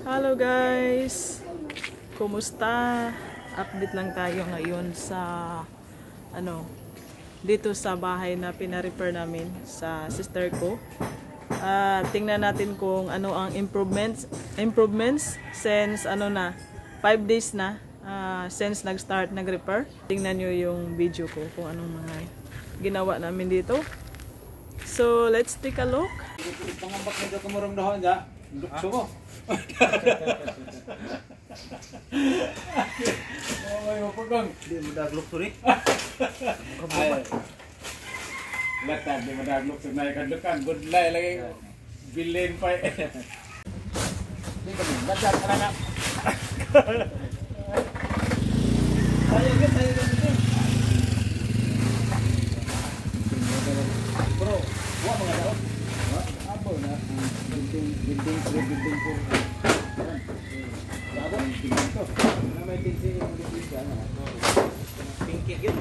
Hello guys! Kumusta? Update lang tayo ngayon sa dito sa bahay na pina-repair namin sa sister ko. Tingnan natin kung ano ang improvements since 5 days na since nag-start nag-repair. Tingnan nyo yung video ko kung anong mga ginawa namin dito. So let's take a look. Pangambak na ka morong dahon da. Lukso mo. Oh, yung pagong. Di mo daglok to rin. Latan, di mo daglok to na ikadlukan. Budlay lagi. Bilin pa. Di ka din. Latan ka na. Ayaw ka, ayaw ka dito. Bro, huwag mga daot. Abo na. Building 3, building 4. Abo, building to. Na may tinsi yung building ka na. Pinky yun.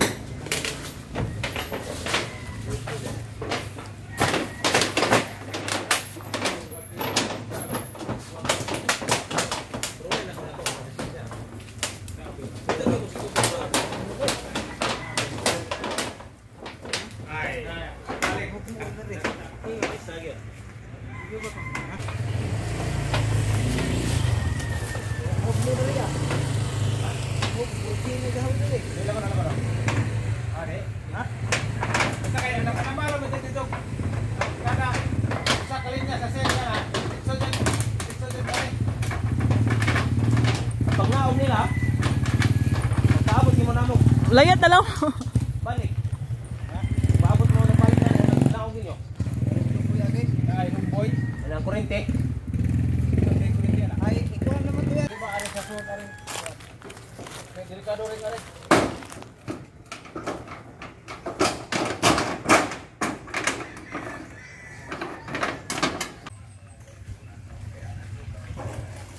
Layat na lang. Balik. Paabot mo na balik na naong ninyo. Ay, nung boy. Walang kurente. Ay, ikaw naman to yan. Diba, arin sa suot, arin. Delikado rin, arin.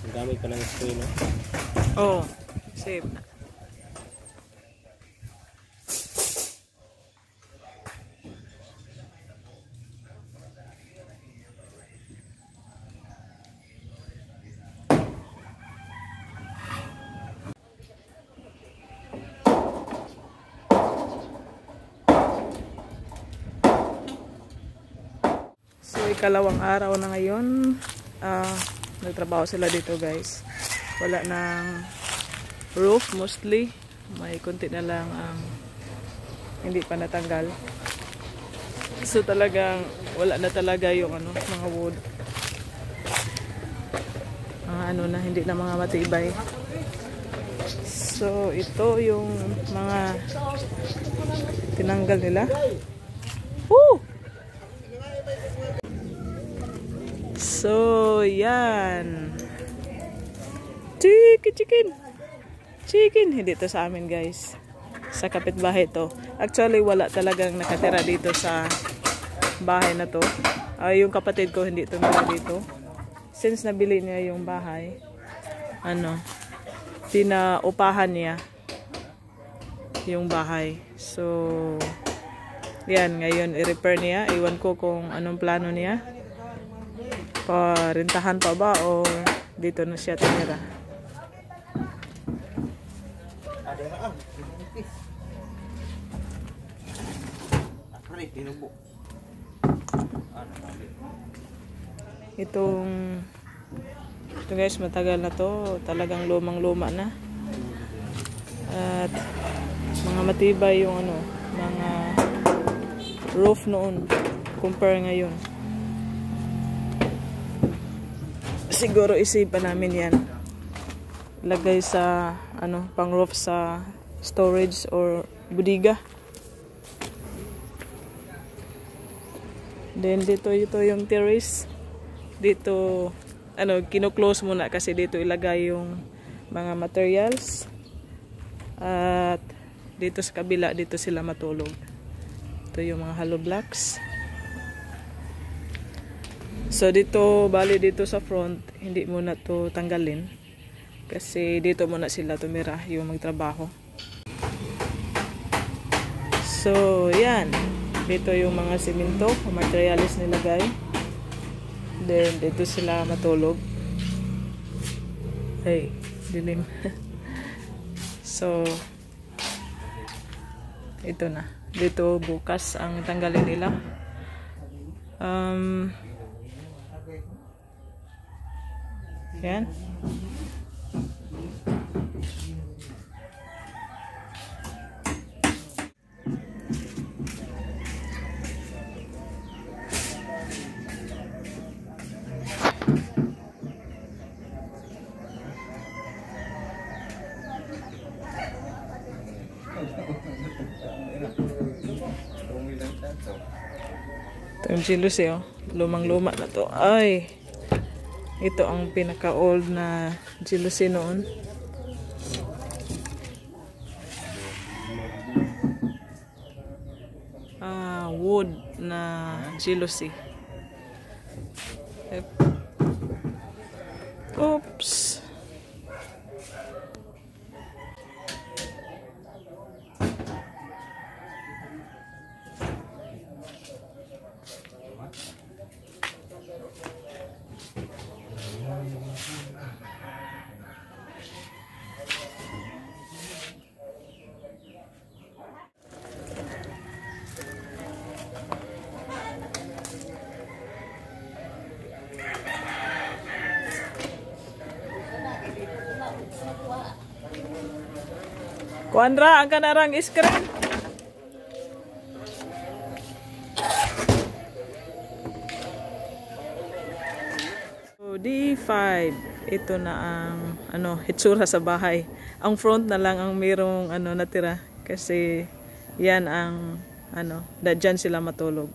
Ang dami pa ng screen, no? Oo. Save na. So, ikalawang araw na ngayon. Nagtrabaho sila dito, guys. Wala ng roof mostly. May konti na lang ang hindi pa natanggal. So, talagang wala na talaga yung mga wood. Mga hindi na mga matibay. So, ito yung mga tinanggal nila. Woo! So, yan. Chicken. Hindi to sa amin, guys. Sa kapitbahay to. Actually, wala talagang nakatira dito sa bahay na to. Yung kapatid ko hindi tumira dito. Since nabili niya yung bahay, pinaupahan niya yung bahay. So, yan. Ngayon, i-repair niya. Iwan ko kung anong plano niya. Parintahan pa ba o dito na siya tumira. Ito guys, matagal na to, talagang lumang-luma na. At mga matibay yung mga roof noon compare ngayon. Siguro isipan namin yan. Lagay sa pang roof sa storage or budiga. Then dito ito yung terrace. Dito kino-close muna kasi dito ilagay yung mga materials. At dito sa kabila dito sila matulog. Ito yung mga hollow blocks. So dito, bali dito sa front, hindi muna to tanggalin. Kasi dito muna sila tumira, yung magtrabaho. So, yan. Dito yung mga simento, materialis nilagay. Then, dito sila matulog. Hey, dilim. So, ito na. Dito bukas ang tanggalin nila. Yan. Ito yung jealousy, oh. Lumang-luma na to. Ay! Ito ang pinaka-old na jealousy noon. Wood na jealousy. Oops! Kuandra, ang kanarang screen. So, D5. Ito na ang hitsura sa bahay. Ang front na lang ang mayroong natira kasi yan ang dyan sila matulog.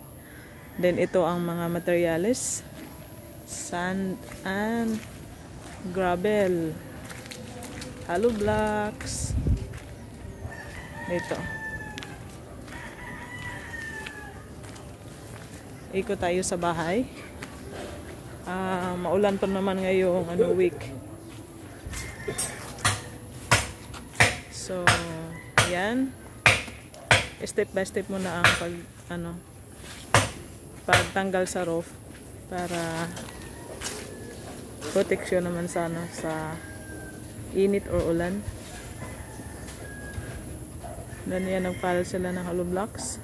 Then ito ang mga materyales. Sand and gravel. Hollow blocks. Dito. Ikot tayo sa bahay. Maulan pa naman ngayong week. So, yan. Step by step muna ang pagtanggal sa roof para protection naman sana sa init or ulan. Ganyan nagpile sila ng hollow blocks.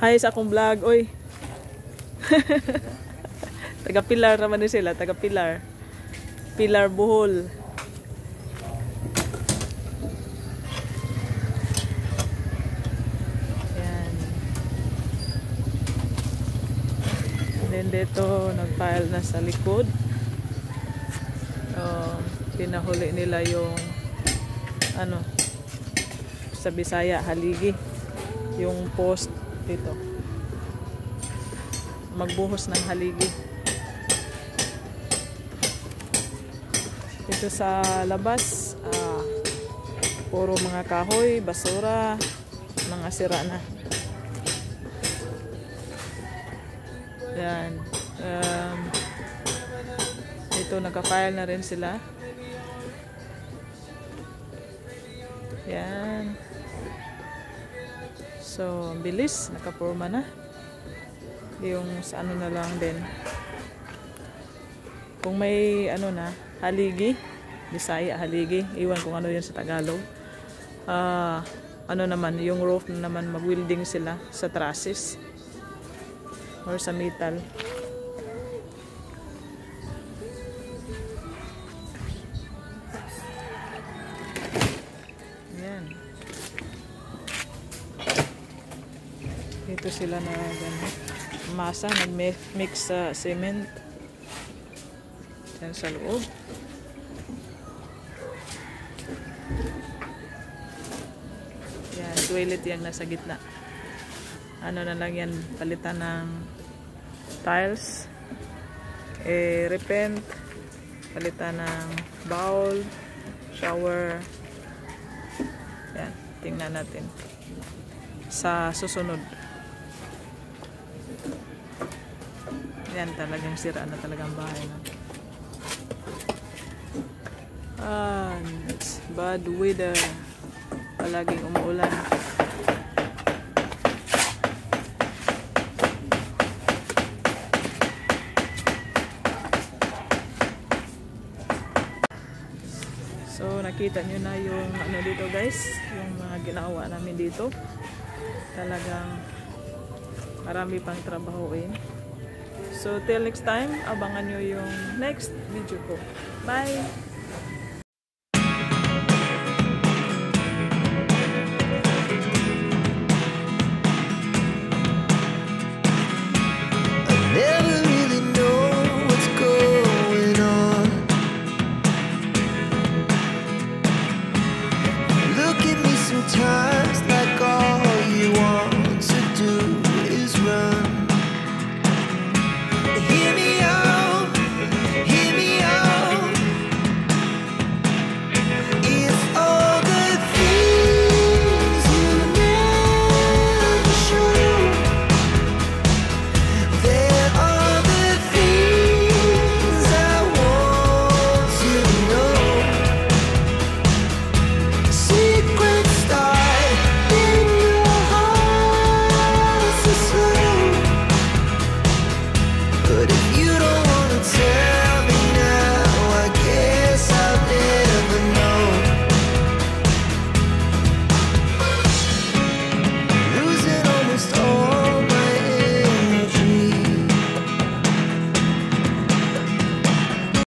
Hi sa akong vlog, oy. Taga-pilar naman din sila, taga-pilar. Pilar Bohol. Yan. Then dito, nagpile na sa likod. Pinahuli nila yung sa Bisaya, haligi. Yung post dito. Magbuhos ng haligi. Dito sa labas, puro mga kahoy, basura, mga sira na. Yan. Ito, naka-file na rin sila. Yan. So, bilis. Nakaporma na. Yung sa na lang din. Kung may haligi. Bisaya, haligi. Iwan kung ano yun sa Tagalog. Naman, yung roof na naman mag-welding sila sa trusses. Or sa metal. Dito sila na masa, nag-mix sa cement. Yan sa loob. Yan, toilet yung nasa gitna. Na lang yan, palitan ng tiles. Repaint, palitan ng bowl, shower. Yan, tingnan natin sa susunod. Yan, talagang sira na talagang bahay na. It's bad weather. Palaging umuulan. nakikita nyo na yung ano dito guys, yung mga ginawa namin dito. Talagang marami pang trabahuin. So till next time, abangan nyo yung next video ko. Bye!